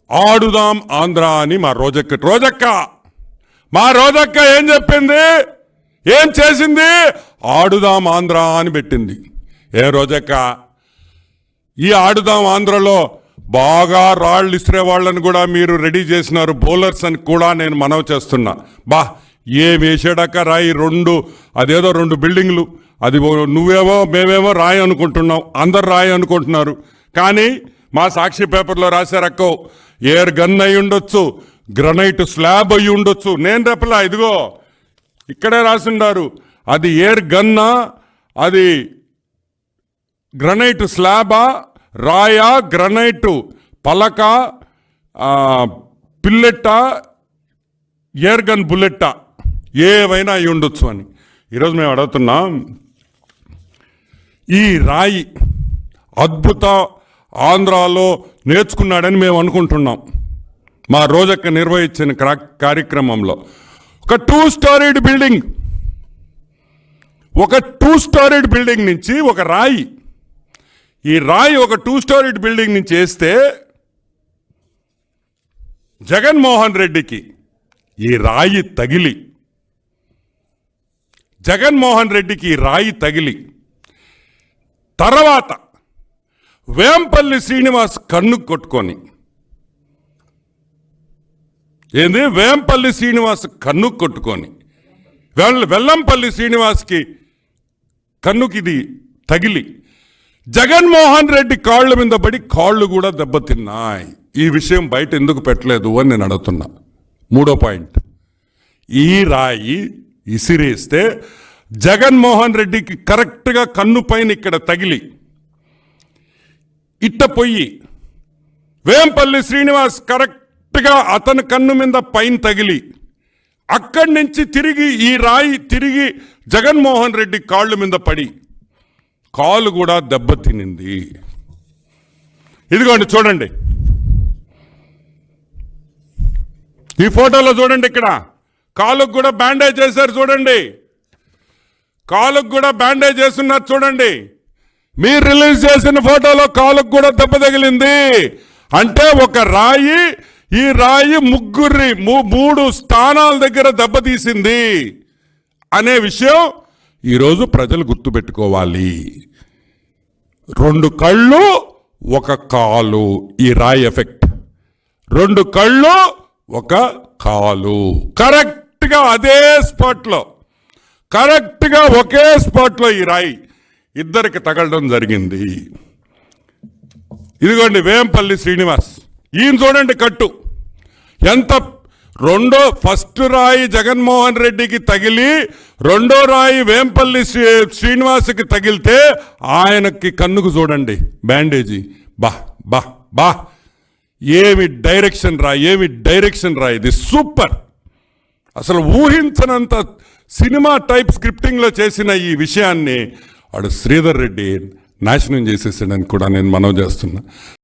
ఆడుదాం ఆంధ్ర అని మా రోజక్క ఏం చెప్పింది, ఏం చేసింది? ఆడుదాం ఆంధ్ర అని పెట్టింది. ఏ రోజక్క, ఈ ఆడుదాం ఆంధ్రలో బాగా రాళ్ళు ఇసిరే వాళ్ళని కూడా మీరు రెడీ చేసినారు, బౌలర్స్ అని కూడా నేను మనవి చేస్తున్నా. ఏం వేసాడక్క రాయి, అదేదో 2 బిల్డింగ్లు, అది నువ్వేమో మేమేమో రాయి అనుకుంటున్నాం, అందరు రాయి అనుకుంటున్నారు. కానీ మా సాక్షి పేపర్లో రాశారక్కో, ఎయిర్ గన్ అయి ఉండొచ్చు, గ్రనైట్ స్లాబ్ అయి ఉండొచ్చు. నేను చెప్పలా, ఇదిగో ఇక్కడే రాసిండారు, అది ఎయిర్ గన్నా, అది గ్రనైట్ స్లాబా, రాయా, గ్రనైట్ పలక, పిల్లెట్టా, ఎయిర్ గన్ బుల్లెట్టా, ఏవైనా అయి ఉండొచ్చు అని. ఈరోజు మేము అడుగుతున్నాం, ఈ రాయి అద్భుత ఆంధ్రాలో నేర్చుకున్నాడని మేము అనుకుంటున్నాం. మా రోజక్క నిర్వహించిన కార్యక్రమంలో ఒక 2 స్టోరీడ్ బిల్డింగ్, ఒక 2 స్టోరీడ్ బిల్డింగ్ నుంచి ఒక రాయి, ఈ రాయి ఒక 2 స్టోరీడ్ బిల్డింగ్ నుంచి వేస్తే జగన్మోహన్ రెడ్డికి ఈ రాయి తగిలి, తర్వాత వేంపల్లి శ్రీనివాస్ కన్ను కొట్టుకొని, వేంపల్లి శ్రీనివాస్ కన్ను కొట్టుకొని, వెల్లంపల్లి శ్రీనివాస్కి కన్నుకి ఇది తగిలి జగన్మోహన్ రెడ్డి కాళ్ళ మీద పడి కాళ్ళు కూడా దెబ్బతిన్నాయి. ఈ విషయం బయట ఎందుకు పెట్టలేదు అని నేను అడుగుతున్నా. 3వ పాయింట్, ఈ రాయి ఇసిరేస్తే జగన్మోహన్ రెడ్డికి కరెక్ట్గా కన్ను పైన ఇక్కడ తగిలి ఇట్ట పొయ్యి, వేంపల్లి శ్రీనివాస్ కరెక్ట్గా అతని కన్ను మీద పైన తగిలి, అక్కడి నుంచి తిరిగి ఈ రాయి తిరిగి జగన్మోహన్ రెడ్డి కాళ్ళు మీద పడి కాలు కూడా దెబ్బతినింది. ఇదిగోండి చూడండి, ఈ ఫోటోలో చూడండి, ఇక్కడ కాలుకు కూడా బ్యాండేజ్ చేశారు చూడండి, కాలుకు కూడా బ్యాండేజ్ చేస్తున్నారు చూడండి. మీరు రిలీజ్ చేసిన ఫోటోలో కాలుకు కూడా దెబ్బ తగిలింది. అంటే ఒక రాయి, ఈ రాయి 3 స్థానాల దగ్గర దెబ్బతీసింది అనే విషయం ఈరోజు ప్రజలు గుర్తుపెట్టుకోవాలి. 2 కళ్ళు 1 కాలు, ఈ రాయి ఎఫెక్ట్. 2 కళ్ళు 1 కాలు, కరెక్ట్గా అదే స్పాట్లో, కరెక్ట్గా ఒకే స్పాట్లో ఈ రాయి ఇద్దరికి తగలడం జరిగింది. ఇదిగోండి వేంపల్లి శ్రీనివాస్, ఈయన చూడండి కట్టు ఎంత. ఫస్ట్ రాయి జగన్మోహన్ రెడ్డికి తగిలి, 2వ రాయి వేంపల్లి శ్రీనివాస్కి తగిలితే ఆయనకి కన్నుకు చూడండి బ్యాండేజీ. ఏమి డైరెక్షన్ రా, ఇది సూపర్. అసలు ఊహించనంత సినిమా టైప్ స్క్రిప్టింగ్లో చేసిన ఈ విషయాన్ని వాడు శ్రీధర్ రెడ్డి నాశనం చేసేసాడని కూడా నేను మనవి చేస్తున్నా.